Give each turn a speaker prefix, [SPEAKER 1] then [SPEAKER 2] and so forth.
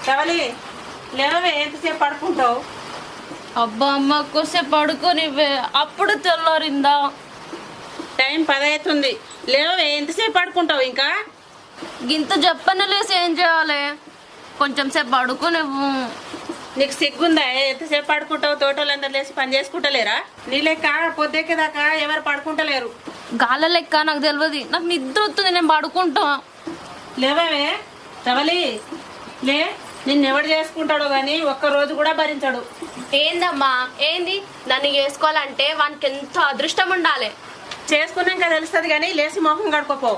[SPEAKER 1] రవలి లేవే, ఎంతసేపు పడుకుంటావు?
[SPEAKER 2] అబ్బా అమ్మ కొద్దిసేపు పడుకోనివ్వే, అప్పుడు తెల్లారిందా?
[SPEAKER 1] టైం 10 అవుతుంది. లేవే, ఎంతసేపు పడుకుంటావు ఇంకా?
[SPEAKER 2] గింత చెప్పన లేసి ఏం చేయాలి? కొంచెం సేపు పడుకోనివ్వు.
[SPEAKER 1] నీకు సిగ్గుందా? ఎంతసేపు పడుకుంటావు? తోటలందరూ లేచి పని చేసుకుంటలేరా? నీ లెక్క పొద్దెక్కేదాకా ఎవరు పడుకుంటలేరు.
[SPEAKER 2] గాల లెక్క నాకు తెలియదు, నాకు నిద్ర వస్తుంది, నేను పడుకుంటా.
[SPEAKER 1] లేవే రవలి, లే. నిన్నెవడు చేసుకుంటాడో గాని ఒక్కరోజు కూడా భరించాడు.
[SPEAKER 2] ఏందమ్మా ఏంది? దాన్ని చేసుకోవాలంటే వానికి ఎంతో అదృష్టం ఉండాలి.
[SPEAKER 1] చేసుకున్నాక తెలుస్తుంది కానీ లేచి మొహం కడుకోపో.